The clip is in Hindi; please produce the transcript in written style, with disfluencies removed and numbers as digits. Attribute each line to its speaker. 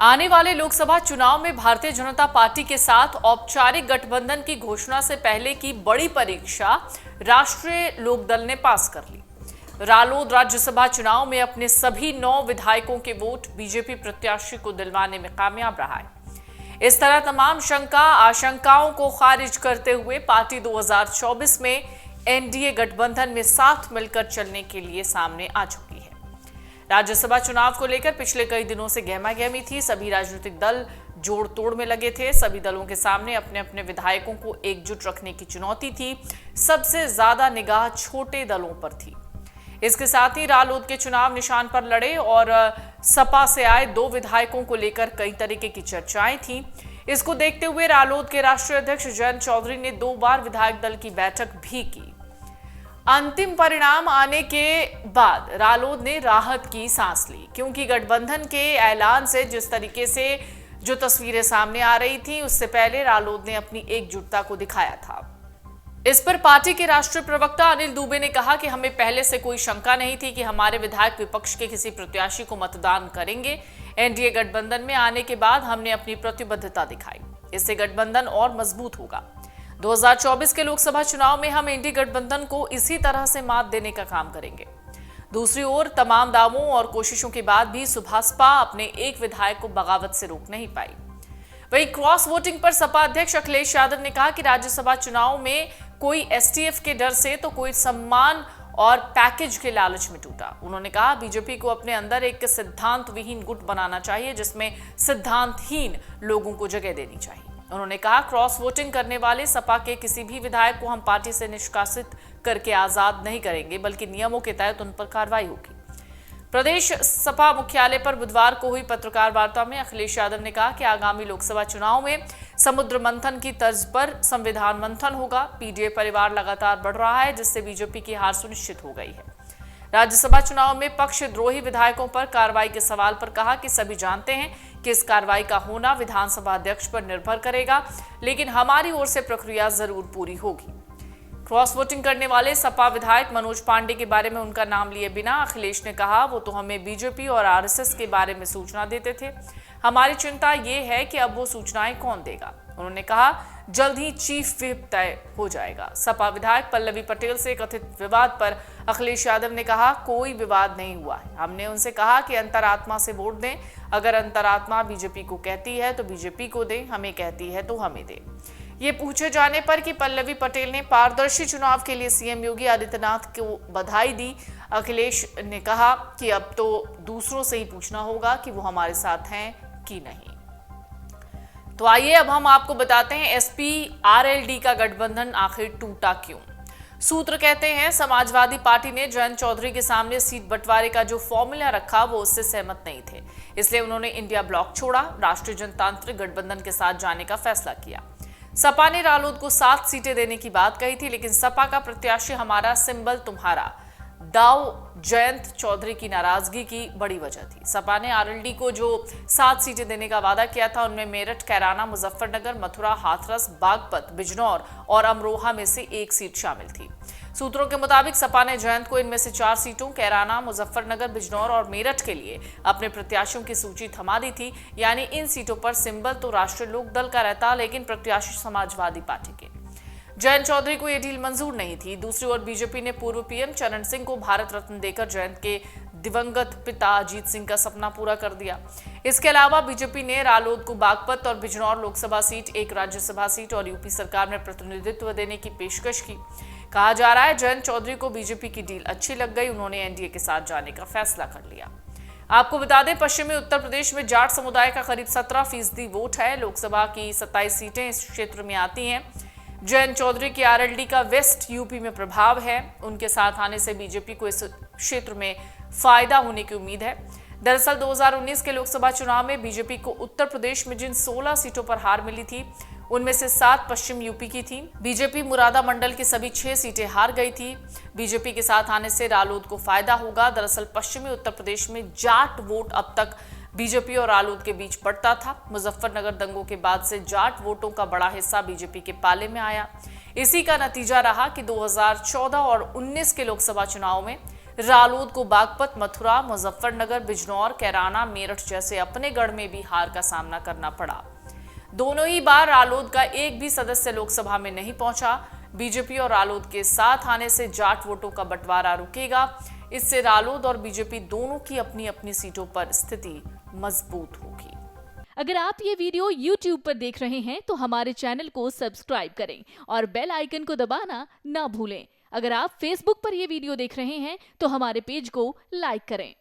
Speaker 1: आने वाले लोकसभा चुनाव में भारतीय जनता पार्टी के साथ औपचारिक गठबंधन की घोषणा से पहले की बड़ी परीक्षा राष्ट्रीय लोकदल ने पास कर ली। रालोद राज्यसभा चुनाव में अपने सभी 9 विधायकों के वोट बीजेपी प्रत्याशी को दिलवाने में कामयाब रहा है। इस तरह तमाम आशंकाओं को खारिज करते हुए पार्टी 2024 में एनडीए गठबंधन में साथ मिलकर चलने के लिए सामने आ चुकी है। राज्यसभा चुनाव को लेकर पिछले कई दिनों से गहमागहमी थी। सभी राजनीतिक दल जोड़ तोड़ में लगे थे। सभी दलों के सामने अपने अपने विधायकों को एकजुट रखने की चुनौती थी। सबसे ज्यादा निगाह छोटे दलों पर थी। इसके साथ ही रालोद के चुनाव निशान पर लड़े और सपा से आए 2 विधायकों को लेकर कई तरीके की चर्चाएं थी। इसको देखते हुए रालोद के राष्ट्रीय अध्यक्ष जयंत चौधरी ने 2 बार विधायक दल की बैठक भी की। अंतिम परिणाम आने के बाद रालोद ने राहत की सांस ली, क्योंकि गठबंधन के ऐलान से जिस तरीके से जो तस्वीरें सामने आ रही थी, उससे पहले रालोद ने अपनी एकजुटता को दिखाया था। इस पर पार्टी के राष्ट्रीय प्रवक्ता अनिल दुबे ने कहा कि हमें पहले से कोई शंका नहीं थी कि हमारे विधायक विपक्ष के किसी प्रत्याशी को मतदान करेंगे। एनडीए गठबंधन में आने के बाद हमने अपनी प्रतिबद्धता दिखाई। इससे गठबंधन और मजबूत होगा। 2024 के लोकसभा चुनाव में हम एनडीए गठबंधन को इसी तरह से मात देने का काम करेंगे। दूसरी ओर तमाम दावों और कोशिशों के बाद भी सुभाषपा अपने एक विधायक को बगावत से रोक नहीं पाई। वहीं क्रॉस वोटिंग पर सपा अध्यक्ष अखिलेश यादव ने कहा कि राज्यसभा चुनाव में कोई एसटीएफ के डर से तो कोई सम्मान और पैकेज के लालच में टूटा। उन्होंने कहा बीजेपी को अपने अंदर एक सिद्धांत विहीन गुट बनाना चाहिए, जिसमें सिद्धांतहीन लोगों को जगह देनी चाहिए। उन्होंने कहा क्रॉस वोटिंग करने वाले सपा के किसी भी विधायक को हम पार्टी से निष्कासित करके आजाद नहीं करेंगे, बल्कि नियमों के तहत उन पर कार्रवाई होगी। प्रदेश सपा मुख्यालय पर बुधवार को हुई पत्रकार वार्ता में अखिलेश यादव ने कहा कि आगामी लोकसभा चुनाव में समुद्र मंथन की तर्ज पर संविधान मंथन होगा। पीडीए परिवार लगातार बढ़ रहा है, जिससे बीजेपी की हार सुनिश्चित हो गई है। राज्यसभा चुनाव में पक्षद्रोही विधायकों पर कार्रवाई के सवाल पर कहा कि सभी जानते हैं कि इस कार्रवाई का होना विधानसभा अध्यक्ष पर निर्भर करेगा, लेकिन हमारी ओर से प्रक्रिया जरूर पूरी होगी। क्रॉस वोटिंग करने वाले सपा विधायक मनोज पांडे के बारे में उनका नाम लिए बिना अखिलेश ने कहा वो तो हमें बीजेपी और आरएसएस के बारे में सूचना देते थे। हमारी चिंता ये है कि अब वो सूचनाएं कौन देगा। उन्होंने कहा जल्द ही चीफ व्हिप तय हो जाएगा। सपा विधायक पल्लवी पटेल से कथित विवाद पर अखिलेश यादव ने कहा कोई विवाद नहीं हुआ है। हमने उनसे कहा कि अंतरात्मा से वोट दें। अगर अंतरात्मा बीजेपी को कहती है तो बीजेपी को दें, हमें कहती है तो हमें दें। ये पूछे जाने पर कि पल्लवी पटेल ने पारदर्शी चुनाव के लिए सीएम योगी आदित्यनाथ को बधाई दी, अखिलेश ने कहा कि अब तो दूसरों से ही पूछना होगा कि वो हमारे साथ हैं कि नहीं। तो आइए अब हम आपको बताते हैं एसपी आरएलडी का गठबंधन आखिर टूटा क्यों। सूत्र कहते हैं समाजवादी पार्टी ने जयंत चौधरी के सामने सीट बंटवारे का जो फॉर्मूला रखा वो उससे सहमत नहीं थे, इसलिए उन्होंने इंडिया ब्लॉक छोड़ा, राष्ट्रीय जनतांत्रिक गठबंधन के साथ जाने का फैसला किया। सपा ने रालोद को 7 सीटें देने की बात कही थी, लेकिन सपा का प्रत्याशी हमारा सिंबल तुम्हारा दाव जयंत चौधरी की नाराजगी की बड़ी वजह थी। सपा ने आरएलडी को जो 7 सीटें देने का वादा किया था, उनमें मेरठ, कैराना, मुजफ्फरनगर, मथुरा, हाथरस, बागपत, बिजनौर और अमरोहा में से 1 सीट शामिल थी। सूत्रों के मुताबिक सपा ने जयंत को इनमें से 4 सीटों कैराना, मुजफ्फरनगर, बिजनौर और मेरठ के लिए अपने प्रत्याशियों की सूची थमा दी थी। यानी इन सीटों पर सिंबल तो राष्ट्रीय लोकदल का रहता, लेकिन प्रत्याशी समाजवादी पार्टी के। जयंत चौधरी को यह डील मंजूर नहीं थी। दूसरी ओर बीजेपी ने पूर्व पीएम चरण सिंह को भारत रत्न देकर जयंत के दिवंगत पिता अजीत सिंह का सपना पूरा कर दिया। इसके अलावा बीजेपी ने रालोद को बागपत और बिजनौर लोकसभा सीट, 1 राज्यसभा सीट और यूपी सरकार में प्रतिनिधित्व देने की पेशकश की। कहा जा रहा है जयंत चौधरी को बीजेपी की डील अच्छी लग गई, उन्होंने एनडीए के साथ जाने का फैसला कर लिया। आपको बता दें पश्चिमी उत्तर प्रदेश में जाट समुदाय का करीब 17% वोट है। लोकसभा की 27 सीटें इस क्षेत्र में आती हैं। जयंत चौधरी की आरएलडी का वेस्ट यूपी में प्रभाव है। उनके साथ आने से बीजेपी को इस क्षेत्र में फायदा होने की उम्मीद है। दरअसल 2019 के लोकसभा चुनाव में बीजेपी को उत्तर प्रदेश में जिन 16 सीटों पर हार मिली थी, उनमें से 7 पश्चिम यूपी की थी। बीजेपी मुरादा मंडल की सभी 6 सीटें हार गई थी। बीजेपी के साथ आने से रालोद को फायदा होगा। दरअसल पश्चिमी उत्तर प्रदेश में जाट वोट अब तक बीजेपी और रालोद के बीच बढ़ता था। मुजफ्फरनगर दंगों के बाद से जाट वोटों का बड़ा हिस्सा बीजेपी के पाले में आया। इसी का नतीजा रहा कि 2014 और 19 के लोकसभा चुनाव में रालोद को बागपत, मथुरा, मुजफ्फरनगर, बिजनौर, कैराना, मेरठ जैसे अपने गढ़ में भी हार का सामना करना पड़ा। दोनों ही बार रालोद का एक भी सदस्य लोकसभा में नहीं पहुंचा। बीजेपी और रालोद के साथ आने से जाट वोटों का बंटवारा रुकेगा। इससे रालोद और बीजेपी दोनों की अपनी अपनी सीटों पर स्थिति मजबूत होगी।
Speaker 2: अगर आप ये वीडियो YouTube पर देख रहे हैं तो हमारे चैनल को सब्सक्राइब करें और बेल आइकन को दबाना ना भूलें। अगर आप Facebook पर ये वीडियो देख रहे हैं तो हमारे पेज को लाइक करें।